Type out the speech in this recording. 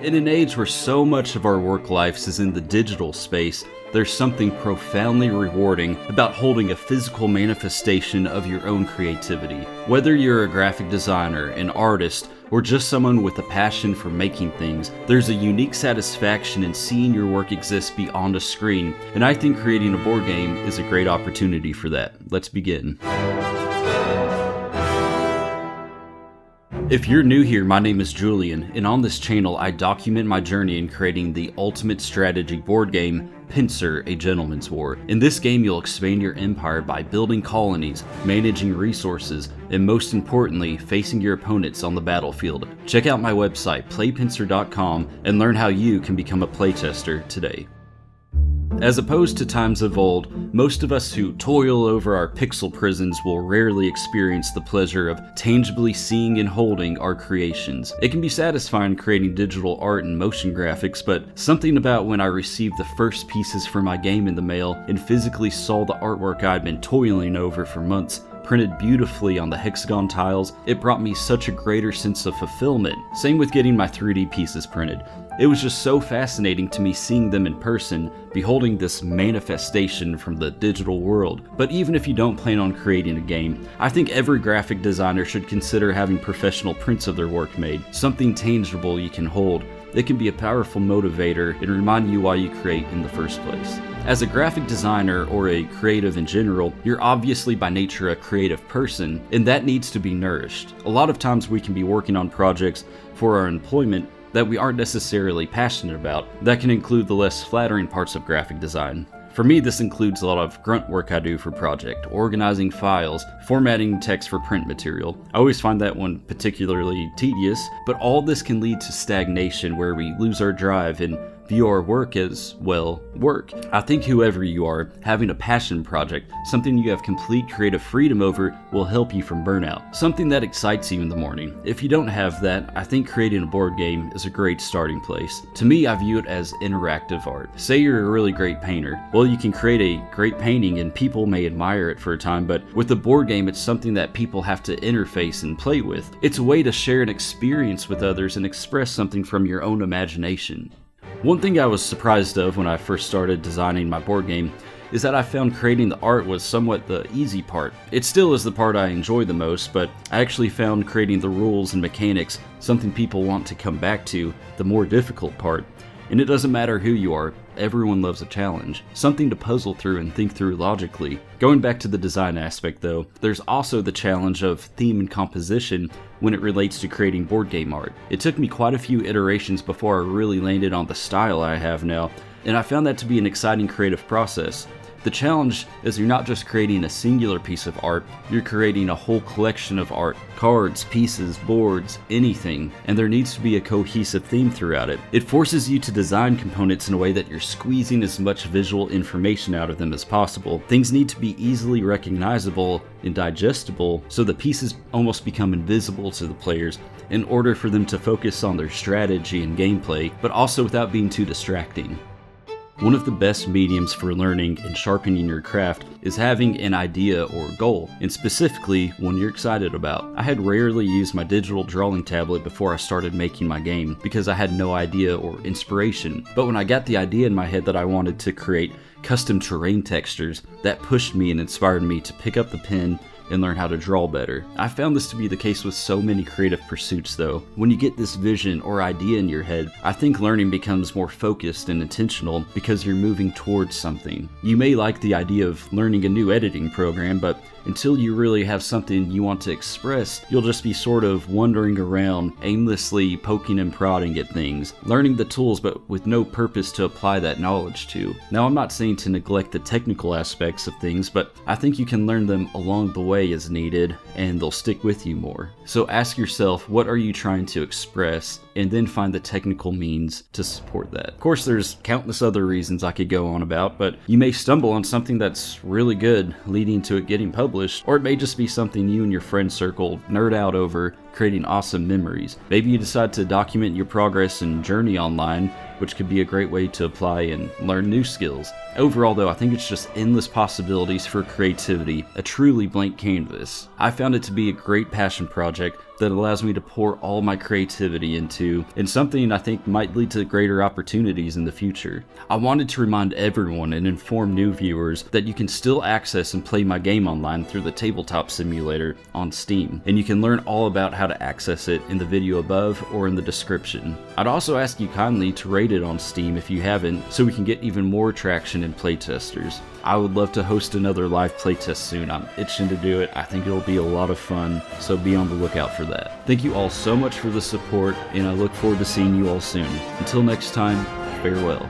In an age where so much of our work lives is in the digital space, there's something profoundly rewarding about holding a physical manifestation of your own creativity. Whether you're a graphic designer, an artist, or just someone with a passion for making things, there's a unique satisfaction in seeing your work exist beyond a screen, and I think creating a board game is a great opportunity for that. Let's begin. If you're new here, my name is Julian, and on this channel I document my journey in creating the ultimate strategy board game, Pincer, A Gentleman's War. In this game you'll expand your empire by building colonies, managing resources, and most importantly, facing your opponents on the battlefield. Check out my website, playtests.com, and learn how you can become a playtester today. As opposed to times of old, most of us who toil over our pixel prisons will rarely experience the pleasure of tangibly seeing and holding our creations. It can be satisfying creating digital art and motion graphics, but something about when I received the first pieces for my game in the mail and physically saw the artwork I'd been toiling over for months printed beautifully on the hexagon tiles, it brought me such a greater sense of fulfillment. Same with getting my 3D pieces printed. It was just so fascinating to me seeing them in person, beholding this manifestation from the digital world. But even if you don't plan on creating a game, I think every graphic designer should consider having professional prints of their work made, something tangible you can hold. It can be a powerful motivator and remind you why you create in the first place. As a graphic designer or a creative in general, you're obviously by nature a creative person, and that needs to be nourished. A lot of times we can be working on projects for our employment that we aren't necessarily passionate about. That can include the less flattering parts of graphic design. For me, this includes a lot of grunt work I do for project, organizing files, formatting text for print material. I always find that one particularly tedious, but all this can lead to stagnation where we lose our drive and view our work as, well, work. I think whoever you are, having a passion project, something you have complete creative freedom over, will help you from burnout. Something that excites you in the morning. If you don't have that, I think creating a board game is a great starting place. To me, I view it as interactive art. Say you're a really great painter. Well, you can create a great painting and people may admire it for a time, but with a board game, it's something that people have to interface and play with. It's a way to share an experience with others and express something from your own imagination. One thing I was surprised of when I first started designing my board game is that I found creating the art was somewhat the easy part. It still is the part I enjoy the most, but I actually found creating the rules and mechanics something people want to come back to, the more difficult part. And it doesn't matter who you are, everyone loves a challenge, something to puzzle through and think through logically. Going back to the design aspect though, there's also the challenge of theme and composition when it relates to creating board game art. It took me quite a few iterations before I really landed on the style I have now, and I found that to be an exciting creative process. The challenge is you're not just creating a singular piece of art, you're creating a whole collection of art. Cards, pieces, boards, anything, and there needs to be a cohesive theme throughout it. It forces you to design components in a way that you're squeezing as much visual information out of them as possible. Things need to be easily recognizable and digestible, so the pieces almost become invisible to the players in order for them to focus on their strategy and gameplay, but also without being too distracting. One of the best mediums for learning and sharpening your craft is having an idea or goal, and specifically one you're excited about. I had rarely used my digital drawing tablet before I started making my game because I had no idea or inspiration. But when I got the idea in my head that I wanted to create custom terrain textures, that pushed me and inspired me to pick up the pen and learn how to draw better. I found this to be the case with so many creative pursuits though. When you get this vision or idea in your head, I think learning becomes more focused and intentional because you're moving towards something. You may like the idea of learning a new editing program, but until you really have something you want to express, you'll just be sort of wandering around, aimlessly poking and prodding at things, learning the tools but with no purpose to apply that knowledge to. Now, I'm not saying to neglect the technical aspects of things, but I think you can learn them along the way as needed, and they'll stick with you more. So ask yourself, what are you trying to express? And then find the technical means to support that. Of course, there's countless other reasons I could go on about, but you may stumble on something that's really good, leading to it getting published, or it may just be something you and your friend circle nerd out over, creating awesome memories. Maybe you decide to document your progress and journey online, which could be a great way to apply and learn new skills. Overall though, I think it's just endless possibilities for creativity, a truly blank canvas. I found it to be a great passion project that allows me to pour all my creativity into, and something I think might lead to greater opportunities in the future. I wanted to remind everyone and inform new viewers that you can still access and play my game online through the Tabletop Simulator on Steam, and you can learn all about how to access it in the video above or in the description. I'd also ask you kindly to rate it on Steam if you haven't, so we can get even more traction in playtesters. I would love to host another live playtest soon. I'm itching to do it. I think it'll be a lot of fun, so be on the lookout for that. Thank you all so much for the support, and I look forward to seeing you all soon. Until next time, farewell.